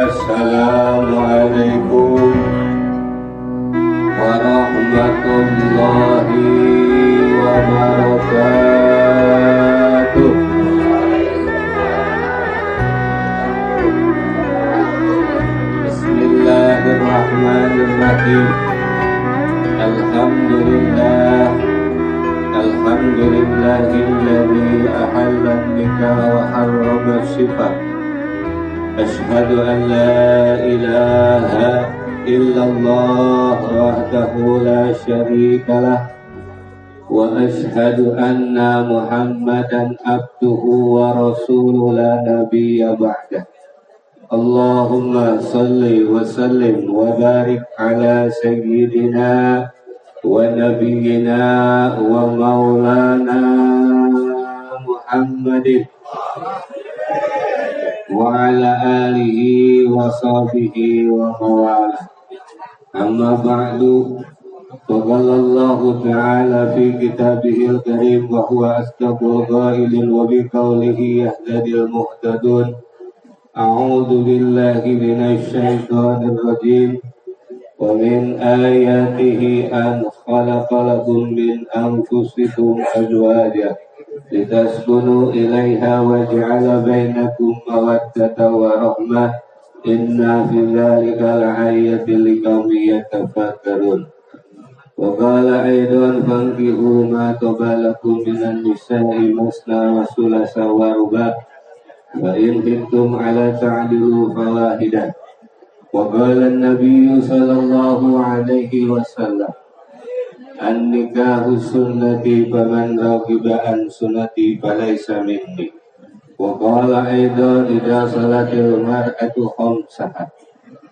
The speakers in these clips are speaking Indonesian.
Assalamualaikum warahmatullahi wabarakatuh. Bismillahirrahmanirrahim. Alhamdulillahilladzi ahalla an-nikah wa harrama as-sifah. Ashhadu an la ilaha illallah wahdahu la syarika lah wa ashhadu anna Muhammadan abduhu wa rasuluhu la nabiyya ba'dah. Allahumma salli wa sallim wa barik ala sayyidina wa nabiyyina wa maulana Muhammadin wa ala alihi wa sahbihi wa mawalah. Amma ba'du, faqala Allahu ta'ala fi kitabihil karim wa huwa asdaqul qailin wa bi qawlihi yahdadil muhtadun. A'udzu billahi minasy syaithanir rajim. Wa min ayatihi an khalaqa lakum min anfusikum azwajan litaskunu ilaiha wa ja'ala bainakum mawaddatan wa rahmah. Inna fi dzalika la'ayatin liqaumin yatafakkarun. Wa qala aidan fankihu ma tabalakum minan nisa'i masna wa sulasa wa ruba' wa in khiftum 'ala ta'dilu fawahidah. Wa qala an-nabiy sallallahu alaihi wasallam an-nikahu sunnati faman raghiba an sunnati falaysa minni. Wa qala aidan idza salatil mar'atu khamsaha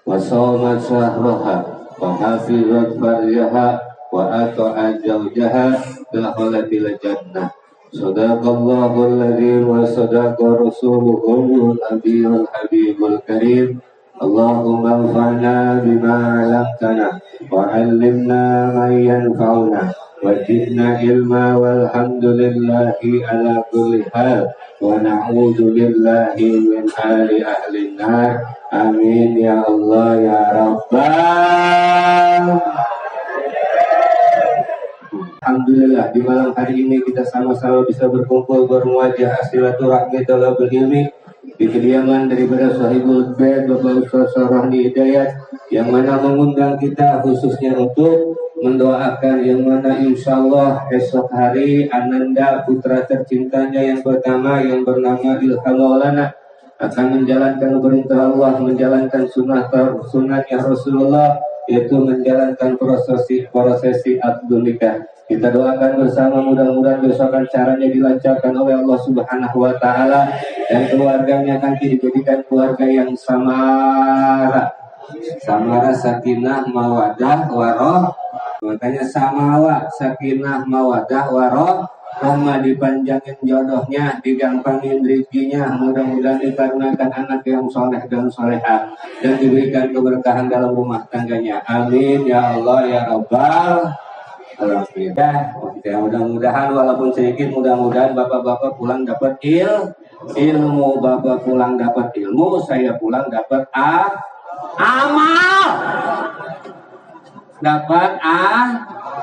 wa shamat shahraha wa hafizat farjaha wa ata'at zawjaha dakhalatil jannah. Sadaqallahul ladzi wa sadaqa rasuluhul nabiyul habibul karim. Allahumma anfa'na bima 'allamtana wa 'allimna ma yanfa'una wa zidna ilma walhamdulillahi ala kulli hal wa na'udzu billahi min hali ahli nar. Amin ya Allah ya Rabbal. Alhamdulillah, di malam hari ini kita sama-sama bisa berkumpul bermuajah silaturahmi talabul ilmi di kediaman daripada Sahibul Bait Bapak Ustaz Sarahni Hidayat, yang mana mengundang kita khususnya untuk mendoakan yang mana insyaallah esok hari Ananda putra tercintanya yang pertama yang bernama Ilham Maulana akan menjalankan perintah Allah, menjalankan sunnahnya Rasulullah, yaitu menjalankan prosesi akad nikah. Kita doakan bersama, mudah-mudahan besok acaranya dilancarkan oleh Allah Subhanahu wa taala dan keluarganya nanti dijadikan keluarga yang samara, sakinah mawadah waroh. Makanya samawa, sakinah mawadah waroh. Rahmah, dipanjangin jodohnya, digampangin rezekinya, mudah-mudahan dikarenakan anak yang soleh dan solehah dan diberikan keberkahan dalam rumah tangganya. Amin ya Allah ya Rabbal. Alhamdulillah. Ya, mudah-mudahan walaupun sedikit, mudah-mudahan bapak-bapak pulang dapat ilmu, bapak pulang dapat ilmu, saya pulang dapat amal. Dapat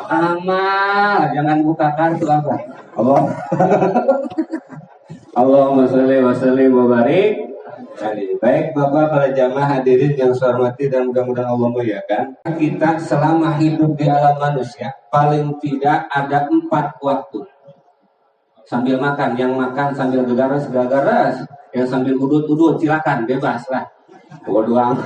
amal. Jangan buka kartu apa? Allah. Allahumma sholli wa sallim wa barik. Baik Bapak, para jamaah hadirin yang saya hormati dan mudah-mudahan Allah muliakan. Kita selama hidup di alam manusia paling tidak ada 4 waktu. Sambil makan, yang makan sambil gegaras, yang sambil udut silakan, bebas lah. Doang.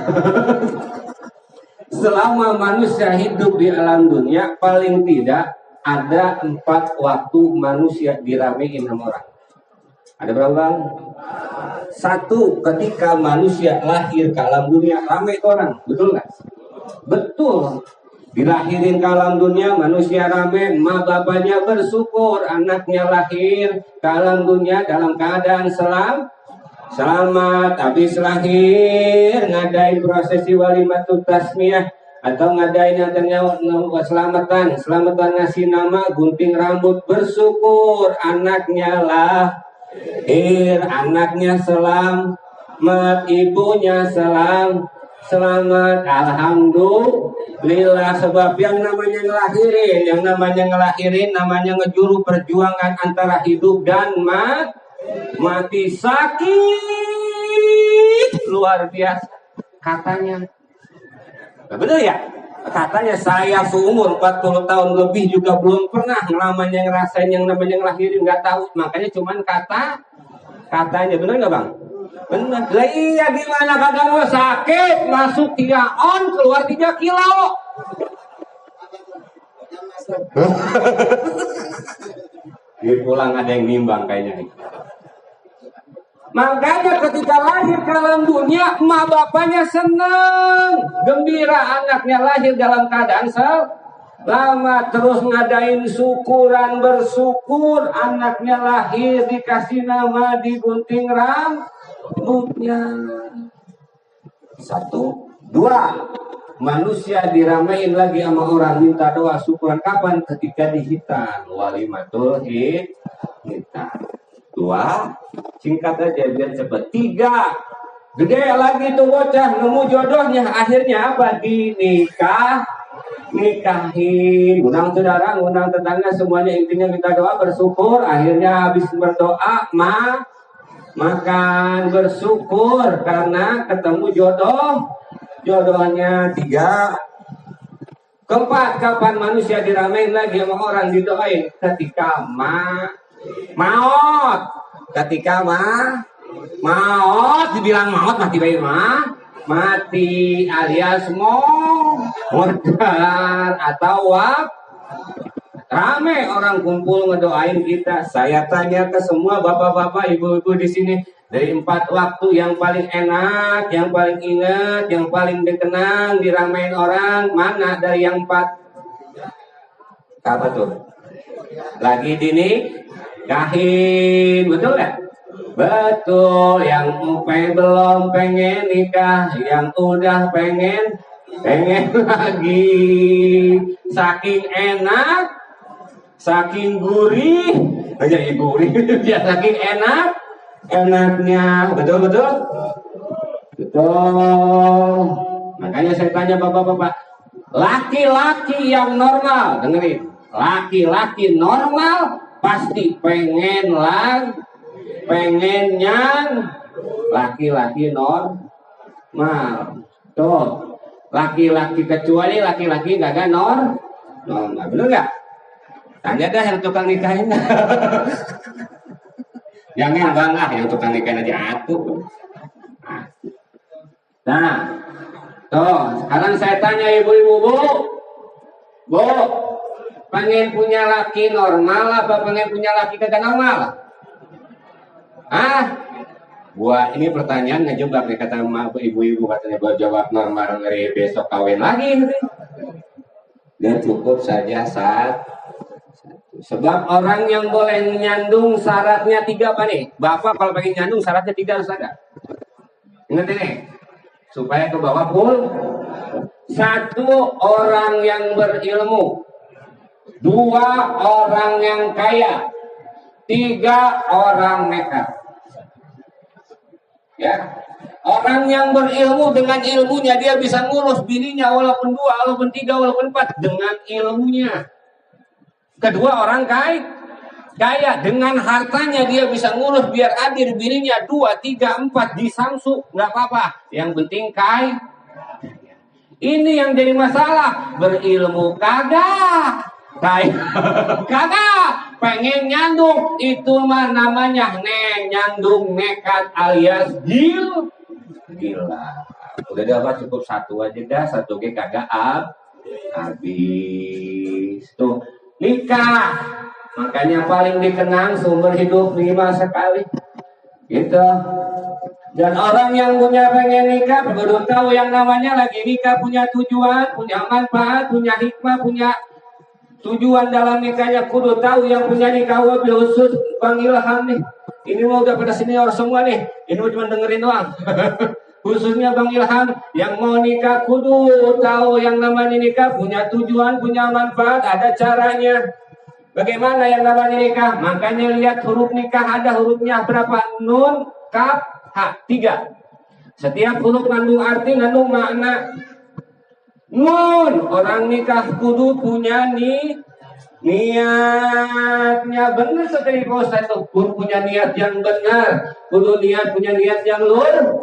Selama manusia hidup di alam dunia paling tidak ada 4 waktu manusia diramein sama orang. Ada berapa bang? 1, ketika manusia lahir ke alam dunia ramai orang, betul nggak? Betul. Dilahirin ke alam dunia manusia ramai, emak bapaknya bersyukur anaknya lahir ke alam dunia dalam keadaan selamat. Habis lahir ngadain prosesi walimatut tasmiyah atau ngadain yang ternyata selamatan ngasih nama, gunting rambut, bersyukur anaknya lahir, anaknya ibunya selamat, alhamdulillah. Sebab yang namanya ngelahirin namanya ngejuru perjuangan antara hidup dan mati. Sakit luar biasa katanya. Betul ya? Katanya saya seumur 40 tahun lebih juga belum pernah ngerasain yang namanya ngelahirin, nggak tahu. Makanya cuman katanya. Benar nggak Bang? Benar. Lah iya, gimana kagak mau sakit, masuk 3 on, keluar 3 kilo. Pulang ada yang nimbang kayaknya nih. Makanya ketika lahir ke dalam dunia, emak bapaknya senang, gembira anaknya lahir dalam keadaan selamat, terus ngadain syukuran, bersyukur anaknya lahir dikasih nama, digunting rambutnya. 1, 2, manusia diramein lagi sama orang minta doa syukuran kapan? Ketika dihitan walimatul hitan. 2, singkat aja biar cepet. 3, gede lagi tuh bocah nemu jodohnya, akhirnya apa? Nikahin, undang saudara, undang tetangga, semuanya intinya minta doa bersyukur. Akhirnya habis berdoa makan bersyukur karena ketemu jodohnya. 3, keempat, kapan manusia diramein lagi sama orang didoain? Ketika maut. Ketika maut, dibilang maut mati bayi mati alias modar atau rame orang kumpul ngedoain kita. Saya tanya ke semua bapak-bapak, ibu-ibu di sini, dari 4 waktu yang paling enak, yang paling ingat, yang paling dikenang, diramein orang, mana dari yang 4? Apa tuh? Lagi dinikahin, betul ya? Betul. Yang belum pengen nikah, yang udah pengen lagi. Saking enak, saking gurih, jadi gurih, ya saking enaknya, betul. Makanya saya tanya bapak-bapak, laki-laki yang normal, dengerin, laki-laki normal pasti pengennya laki-laki normal. Tuh, laki-laki kecuali laki-laki gak normal, bener nggak? Tanya dah yang tukang nikahin. Yang bangga yang tukang nikahin aja atuh. Nah, tuh sekarang saya tanya ibu-ibu, bu, pengen punya laki normal apa pengen punya laki kagak normal? Gua ini pertanyaan ngejebak nih, kata ibu-ibu, katanya gua jawab normal, ngeri besok kawin lagi. Dan cukup saja satu. Sebab orang yang boleh nyandung syaratnya 3 apa nih? Bapak kalau pengen nyandung syaratnya 3 harus ada. Ingat ini, supaya ke bawah full. 1, orang yang berilmu. 2, orang yang kaya. 3, orang nekat. Ya, orang yang berilmu, dengan ilmunya dia bisa ngurus bininya walaupun 2, walaupun 3, walaupun 4 dengan ilmunya. Kedua, orang kaya dengan hartanya dia bisa ngurus biar adil bininya 2, 3, 4 di Samsu, nggak apa-apa. Yang penting kaya. Ini yang jadi masalah, berilmu kagak. Kagak pengen nyandung, itu mah namanya nyandung nekat alias gila. Udah dapat cukup 1 aja dah, 1 kagak habis. Tuh nikah, makanya paling dikenang sumber hidup 5 sekali gitu. Dan orang yang pengen nikah baru tahu yang namanya lagi nikah punya tujuan, punya manfaat, punya hikmah, punya tujuan dalam nikahnya. Kudu tahu yang punya nikah. Wabil khusus Bang Ilham nih, ini mau udah pada senior semua nih, ini cuma dengerin doang. Khususnya Bang Ilham yang mau nikah, kudu tahu yang namanya nikah punya tujuan, punya manfaat, ada caranya. Bagaimana yang namanya nikah? Makanya lihat huruf nikah, ada hurufnya berapa? Nun, kaf, ha, 3. Setiap huruf ngandung arti, ngandung makna. Nun, orang nikah kudu punya niatnya benar seperti Ustaz itu. Kudu punya niat yang benar, kudu punya niat yang lurus.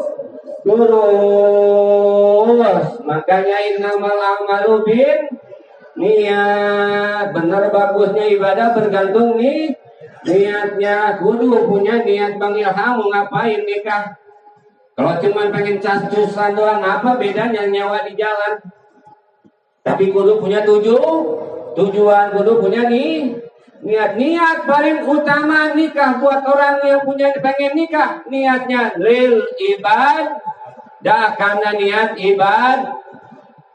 Makanya innamal a'malu bin niat. Benar bagusnya ibadah bergantung niatnya. Kudu punya niat. Bang Ilham mau ngapain nikah? Kalau cuma pengen cas-cusan doang, apa bedanya nyawa di jalan? Tapi kudu punya tujuan, kudu punya niat paling utama nikah buat orang yang pengen nikah. Niatnya lil ibadah, karena niat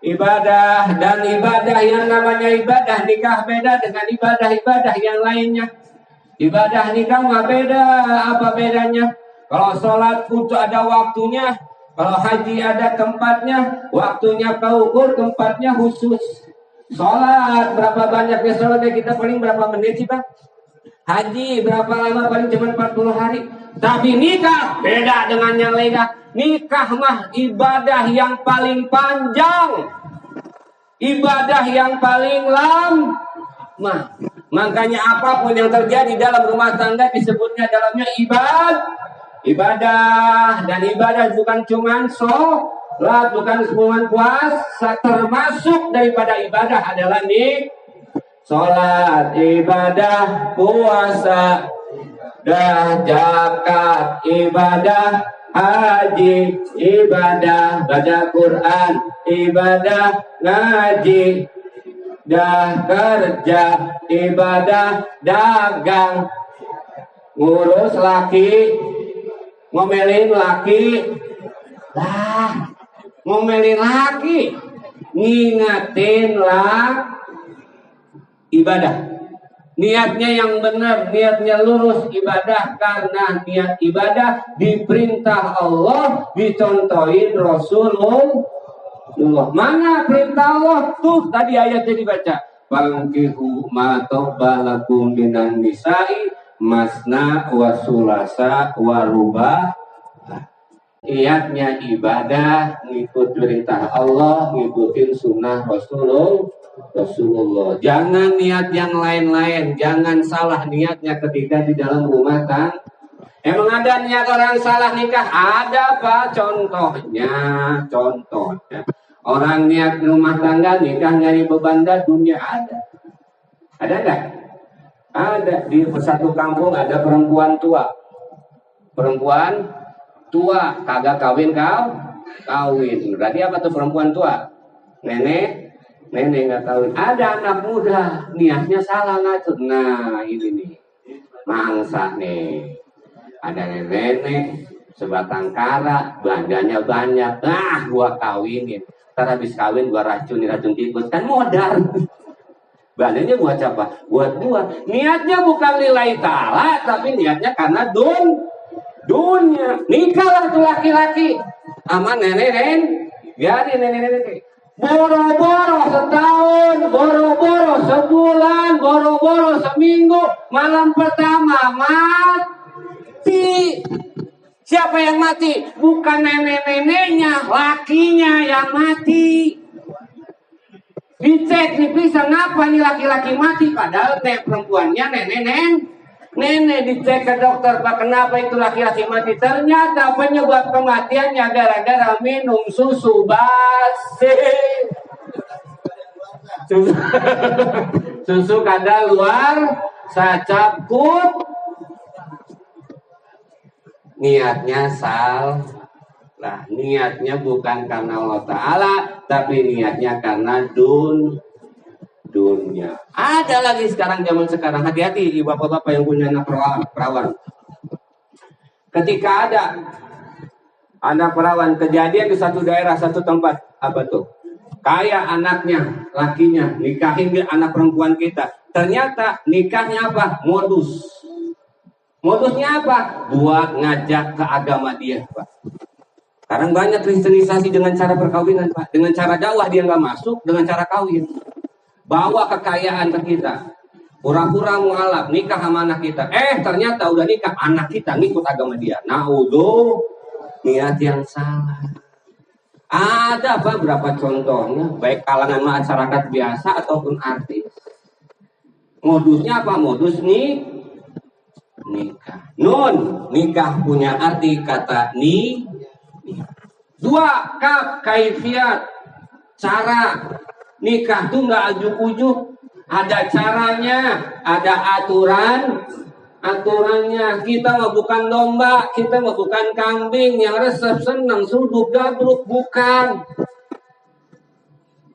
ibadah dan ibadah yang namanya ibadah nikah beda dengan ibadah yang lainnya. Ibadah nikah mah beda. Apa bedanya? Kalau sholat kudu ada waktunya. Kalau haji ada tempatnya, waktunya keukur, tempatnya khusus. Sholat, berapa banyaknya sholatnya kita paling berapa menit sih Pak? Haji, berapa lama paling cuma 40 hari. Tapi nikah, beda dengan yang lainnya. Nikah mah ibadah yang paling panjang. Ibadah yang paling lama. Makanya apapun yang terjadi dalam rumah tangga disebutnya dalamnya ibadah, dan ibadah bukan cuma sholat, bukan cuma puasa, termasuk daripada ibadah adalah sholat, ibadah, puasa, dan zakat, ibadah, haji, ibadah, baca Quran, ibadah, ngaji, dah kerja, ibadah, dagang, ngurus laki, ngomelin laki, ngingetin ibadah. Niatnya yang benar, niatnya lurus ibadah, karena niat ibadah diperintah Allah, dicontohin Rasulullah. Mana perintah Allah? Tuh tadi ayatnya dibaca. Fankihu ma tabbalakum minan nisa'i masna wa sulasa wa ruba. Niatnya ibadah, ngikut perintah Allah, ngikutin sunnah Rasulullah. Jangan niat yang lain-lain, jangan salah niatnya ketika di dalam rumah tangga. Emang ada niat orang salah nikah? Ada Pak, contohnya. Orang niat rumah tangga nikah nyari beban dunia ada. Ada enggak? Ada. Di satu kampung ada perempuan tua kagak kawin. Berarti apa tuh perempuan tua? Nenek nggak kawin. Ada anak muda niatnya salah ngatur. Nah ini nih mangsa nih. Ada nenek sebatang kara, belanjanya banyak. Gua kawinin. Ntar habis kawin gua racun tikus, kan modal. Badannya buat siapa? Buat gua. Niatnya bukan lillahi ta'ala, tapi niatnya karena dunia. Nikahlah tuh laki-laki sama nenek. Jadi nenek. Boro-boro setahun, boro-boro sebulan, boro-boro seminggu, malam pertama mati. Siapa yang mati? Bukan nenek-neneknya, lakinya yang mati. Dicek diperiksa ngapa nih laki-laki mati, padahal perempuannya nenek dicek ke dokter, Pak kenapa itu laki-laki mati? Ternyata penyebab kematiannya gara-gara minum susu basi. Susu kadaluar sacapkut. Niatnya salah. Niatnya bukan karena Allah Ta'ala, tapi niatnya karena dunia. Ada lagi sekarang, zaman sekarang, hati-hati ibu bapak-bapak yang punya anak perawan. Ketika ada anak perawan kejadian di satu daerah, satu tempat, apa tuh? Kayak anaknya, lakinya, nikahin anak perempuan kita. Ternyata nikahnya apa? Modusnya apa? Buat ngajak ke agama dia, Pak. Sekarang banyak kristenisasi dengan cara perkawinan, Pak. Dengan cara dakwah dia nggak masuk, dengan cara kawin. Bawa kekayaan ke kita. Pura-pura mualaf, nikah sama anak kita. Ternyata udah nikah, anak kita ngikut agama dia. niat yang salah. Ada apa berapa contohnya, baik kalangan masyarakat biasa ataupun artis. Modusnya apa? Modus nikah. Nikah punya arti kata ni. Dua, kaifiat, cara. Nikah tuh nggak ujuk-ujuk, ada caranya, ada aturannya. Kita mah bukan domba, kita mah bukan kambing yang resep senang suduk gabruk, bukan.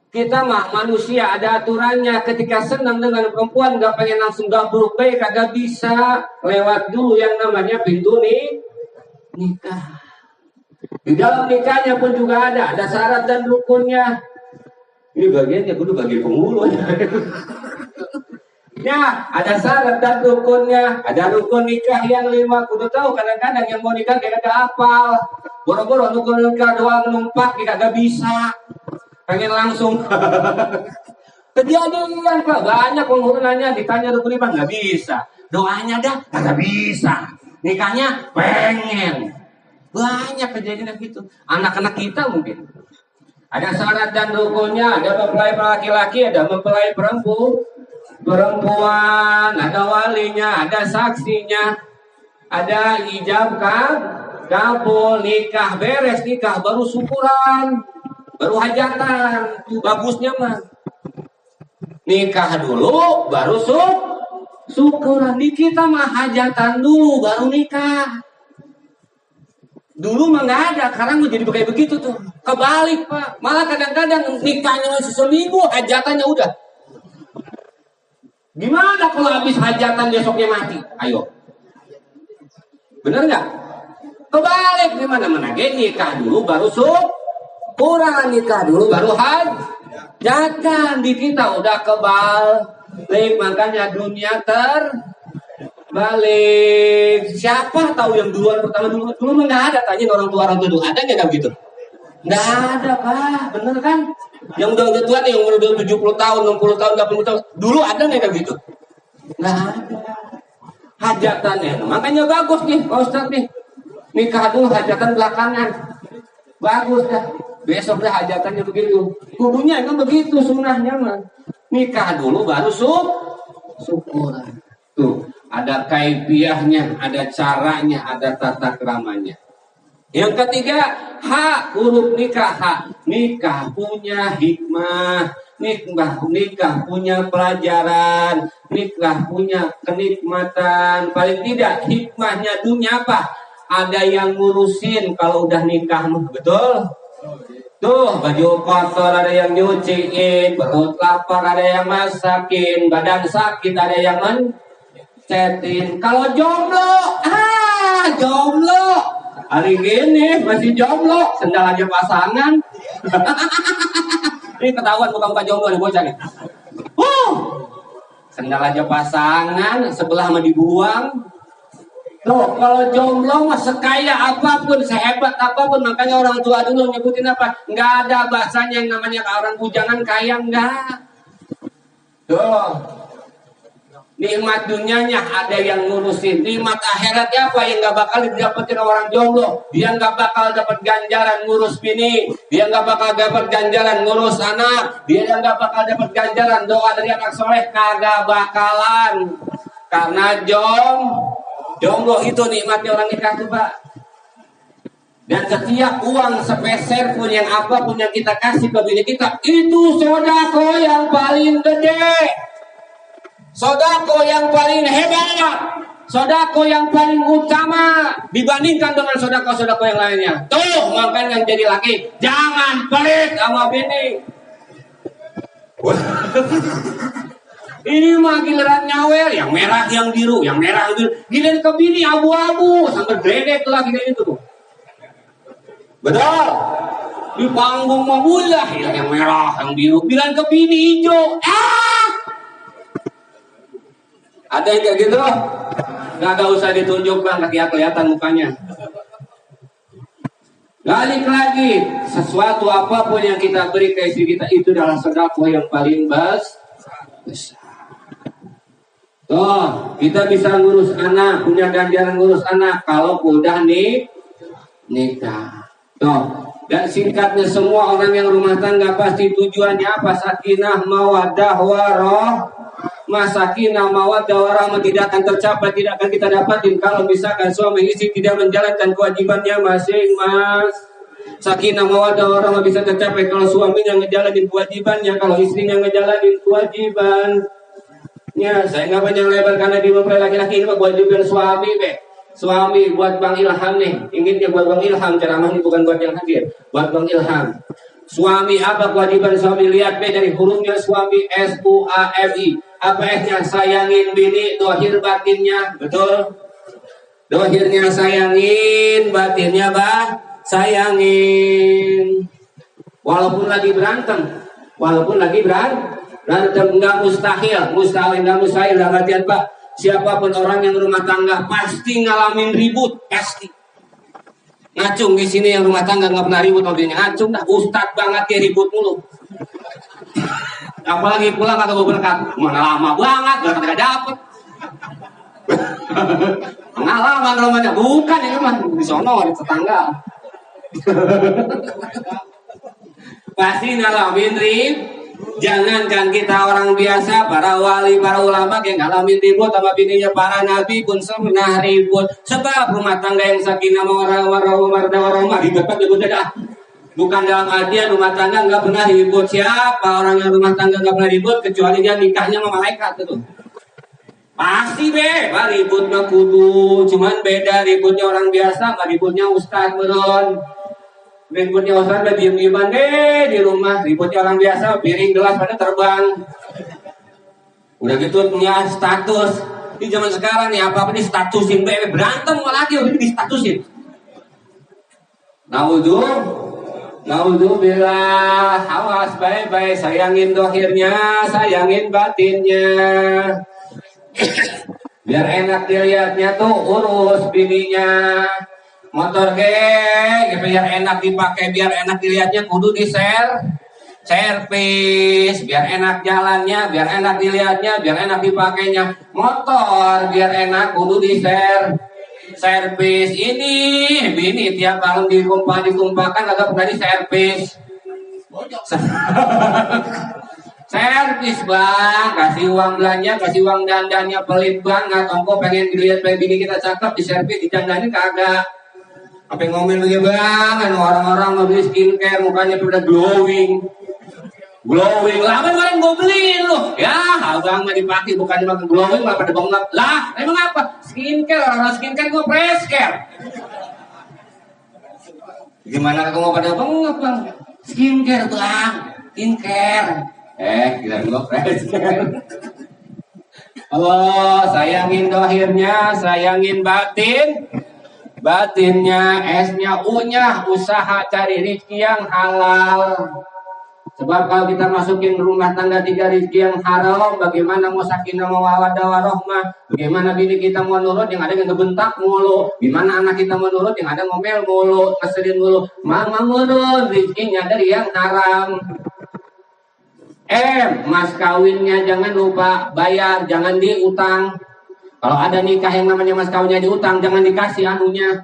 Kita mah manusia, ada aturannya. Ketika senang dengan perempuan nggak pengen langsung gabruk, baik kagak bisa. Lewat dulu yang namanya pintu nikah. Di dalam nikahnya pun juga ada syarat dan rukunnya. Ini bagiannya kudu bagian penghulu. Ya, ada syarat dan rukunnya. Ada rukun nikah yang 5. Kudu tahu kadang-kadang yang mau nikah kagak hafal. Boro-boro rukun nikah doang numpak kagak bisa. Pengen langsung. Kejadian Pak, banyak penghulu nanya ditanya rukun nikah nggak bisa. Doanya dah kagak bisa. Nikahnya pengen. Banyak kejadian gitu. Anak-anak kita mungkin. Ada syarat dan rukunnya, ada mempelai laki-laki, ada mempelai perempuan, ada walinya, ada saksinya, ada ijab kabul, nikah beres, nikah baru syukuran, baru hajatan. Bagusnya mah nikah dulu baru syukuran. Di kita mah hajatan dulu baru nikah. Dulu mah nggak ada, sekarang jadi kayak begitu tuh. Kebalik Pak, malah kadang-kadang nikahnya masih seminggu, hajatannya udah. Gimana kalau habis hajatan besoknya mati? Ayo, bener nggak? Kebalik gimana? Mana nikah dulu baru syukuran, nikah dulu baru hajatan. Di kita udah kebalik, makanya dunia balik. Siapa tahu yang duluan pertama dulu nggak ada, tanya orang tua dulu ada nggak gitu? Nggak ada Pak, bener kan? Yang udah tua nih, yang udah 70 tahun, 60 tahun, 80 tahun, dulu ada nggak gitu? Nggak ada. Hajatannya, makanya bagus nih Pak Ustadz nih, nikah dulu hajatan belakangan, bagus dah. Besok dah hajatannya begitu. Kudunya kan begitu sunnahnya mah. Nikah dulu baru syukuran. Tuh. Ada kaifiahnya, ada caranya, ada tata keramanya. Yang ketiga, huruf nikah. Nikah punya hikmah, nikah punya pelajaran, nikah punya kenikmatan. Paling tidak hikmahnya dunia apa? Ada yang ngurusin kalau udah nikah, betul? Tuh, baju kotor ada yang nyuciin, perut lapar ada yang masakin, badan sakit ada yang cetin. Kalau jomblo, hari gini masih jomblo, sendal aja pasangan. Ini ketahuan bukan jomblo nih bocah nih. Sendal aja pasangan, sebelah mah dibuang. Tuh, kalau jomblo mah sekaya apapun, sehebat apapun, makanya orang tua dulu nyebutin apa? Nggak ada bahasanya yang namanya orang bujangan kaya, enggak. Tuh. Nikmat dunianya ada yang ngurusin. Nikmat akhiratnya apa yang gak bakal didapetin orang jomblo? Dia gak bakal dapat ganjaran ngurus bini. Dia gak bakal dapat ganjaran ngurus anak. Dia gak bakal dapat ganjaran doa dari anak soleh. Kagak bakalan. Karena jomblo itu nikmatnya orang nikah tuh Pak. Dan setiap uang sepeser pun yang apapun yang kita kasih ke bini kita, itu sodako yang paling gede. Sodako yang paling hebat, sodako yang paling utama dibandingkan dengan sodako-sodako yang lainnya. Tuh, makanya yang jadi laki jangan pelit sama bini. Ini mah giliran nyawer, yang merah, yang biru, yang merah, yang biru. Giliran ke bini abu-abu, sampai gredek lagi kayak itu tuh. Betul. Di panggung mah bulah, yang merah, yang biru. Giliran ke bini hijau. Ada yang kayak gitu? Gak usah ditunjuk Bang, kelihatan mukanya. Balik lagi, sesuatu apapun yang kita beri ke istri kita itu adalah sedekah yang paling besar. Tuh, kita bisa ngurus anak, punya ganjaran ngurus anak kalau udah nikah. Tuh. Dan singkatnya semua orang yang rumah tangga pasti tujuannya apa? Sakinah mawaddah warahmah. Sakinah mawaddah warahmah tidak akan tercapai, tidak akan kita dapatin kalau misalkan suami istri tidak menjalankan kewajibannya masing-masing. Sakinah mawaddah warahmah bisa tercapai kalau suaminya ngejalanin kewajibannya, kalau istrinya ngejalanin kewajibannya. Saya nggak panjang lebar karena di mempelai laki-laki ini kewajiban suami, Suami buat Bang Ilham nih, inginnya buat Bang Ilham, ceramah ini bukan buat yang hadir, buat Bang Ilham. Suami apa kewajiban suami? Lihat dari hurufnya suami SUAMI. Apa S-nya? Sayangin bini, dohir batinnya, betul? Dohirnya sayangin, batinnya sayangin. Walaupun lagi berantem, nggak mustahil, dalam artian Pak. Siapapun orang yang rumah tangga pasti ngalamin ribut, pasti. Ngacung di sini yang rumah tangga nggak pernah ribut mobilnya, ngacung dah ustad banget ya ribut mulu. Apalagi pulang kagak berkat, mana lama banget gak dapet. Pengalaman namanya, bukan ini mah di sono di tetangga. Pasti ngalamin ribut. Jangankan kita orang biasa, para wali, para ulama yang ngalamin ribut sama bininya, para nabi pun pernah ribut. Sebab rumah tangga yang sakinah mawaddah ribut dah. Bukan dalam artian rumah tangga nggak pernah ribut. Siapa orang yang rumah tangga nggak pernah ribut kecuali dia nikahnya sama malaikat itu. Pasti ributnya kudu, cuman beda ributnya orang biasa sama ributnya ustaz beron. Ributnya ustaz udah diem-dieman di rumah. Ributnya orang biasa, piring gelas pada terbang. Udah gitu punya status. Di zaman sekarang nih apa-apa di statusin, berantem sama laki udah di statusin. Naudzubillah, awas baik-baik, sayangin dohirnya, sayangin batinnya. Biar enak dilihatnya tuh urus bininya. Motor biar enak dipakai, biar enak dilihatnya kudu servis, biar enak jalannya, biar enak dilihatnya, biar enak dipakainya. Motor biar enak kudu servis. Bini tiap tahun ditumpahkan agak pernah diservis. Servis bang, kasih uang belanja, kasih uang dandannya pelit banget. Ongko pengen dilihat bini kita cakep, diservis, didandanin kagak. Apa yang ngomel lagi bang, orang-orang mau beli skincare mukanya udah glowing, lama kemarin gue beliin loh, ya abang mah dipakai bukan cuma glowing malah pada bengap lah, emang apa? Skincare, orang skincare gue press care. Gimana kamu pada bengap bang? Skincare bang, skincare. Kira gue press care. Allah sayangin dohirnya, sayangin batinnya, S-nya, U-nya, usaha cari rezeki yang halal. Sebab kalau kita masukin rumah tangga 3 rezeki yang haram, bagaimana mau sakinah mawaddah warahmah? Bagaimana bini kita mau nurut yang ada yang ngebentak mulu? Gimana anak kita mau nurut yang ada ngomel mulu, ngeselin mulu? Mama nurut, rezekinya dari yang haram. Mas kawinnya jangan lupa bayar, jangan diutang. Kalau ada nikah yang namanya mas kawinnya diutang, jangan dikasih anunya.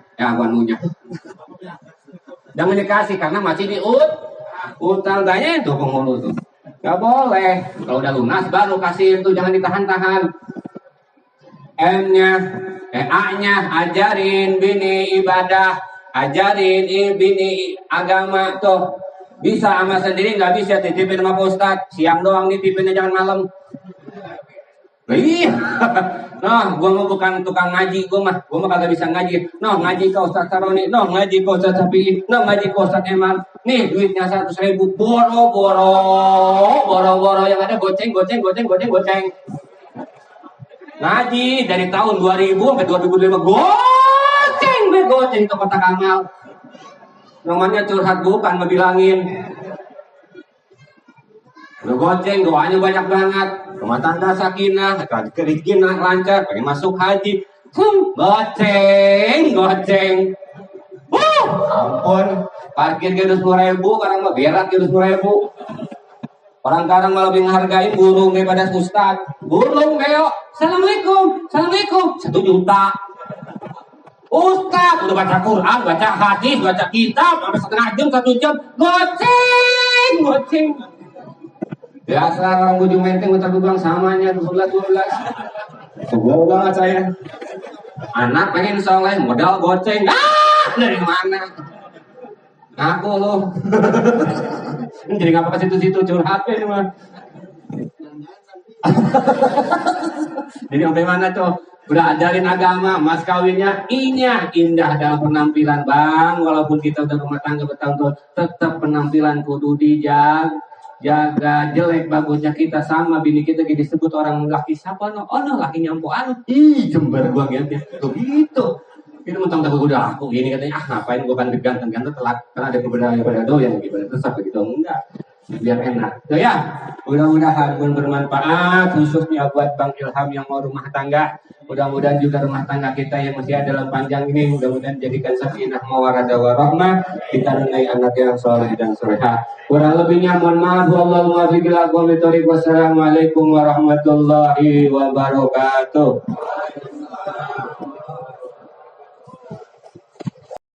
Jangan dikasih karena masih utang. Tanya itu penghulu tuh. Gak boleh. Kalau udah lunas baru kasih itu, jangan ditahan-tahan. A-nya ajarin bini ibadah, ajarin bini agama tuh. Bisa sama sendiri, nggak bisa titipin sama Pak Ustadz. Siang doang dititipinnya, jangan malam. Iya. Nah, gue mau bukan tukang ngaji, gue mah kagak bisa ngaji. No, ngaji ke Ustadz Saroni, no, ngaji ke Ustadz Sapi, no, ngaji ke Ustadz Eman. Nih, duitnya 100.000, boro-boro yang ada goceng. Ngaji dari tahun 2000 sampai 2005 goceng ke Kota Kamal. Namanya curhat bukan ngebilangin. Udah goceng, doanya banyak banget. Rumah tangga sakinah, rezekinya lancar, pengen masuk haji. Goceng. Ampun, parkir udah 10.000, orang mah berat udah 10.000. Orang-orang malah lebih menghargai burung daripada ustad. Burung kayak, Assalamualaikum, 1 juta. Ustaz udah baca Quran, baca hadis, baca kitab sampai setengah jam, 1 jam, goceng. Biasa orang Bujung Menteng Kota Gebang samanya 12. Sebel banget saya. Anak pengen soleh, modal goceng. Dari mana? Ngaku lo. Jadi ngapa ke situ-situ curhat ini mah. Jadi sampai mana tuh? Udah ajarin agama, mas kawinnya indah dalam penampilan bang. Walaupun kita udah rumah tangga bertahun-tahun, tetap penampilan kudu jaga. Jelek bagusnya kita sama bini kita jadi disebut orang laki siapa no? Oh no laki nyampu jember gua gitu. Gitu. Itu mentang tahu udah aku gini katanya ngapain gua kan ganteng telat karena ada beberapa pada yang gimana terus apa gitu enggak. Biar enak. So ya, mudah-mudahan bermanfaat khususnya buat Bang Ilham yang mau rumah tangga. Mudah-mudahan juga rumah tangga kita yang masih ada dalam panjang ini mudah-mudahan jadikan sakinah mawaddah warahmah, kita nilai anak yang soleh dan soleha. Kurang lebihnya mohon maaf. Wallahu muwaffiq ila aqwamit thoriq. Wassalamualaikum warahmatullahi wabarakatuh.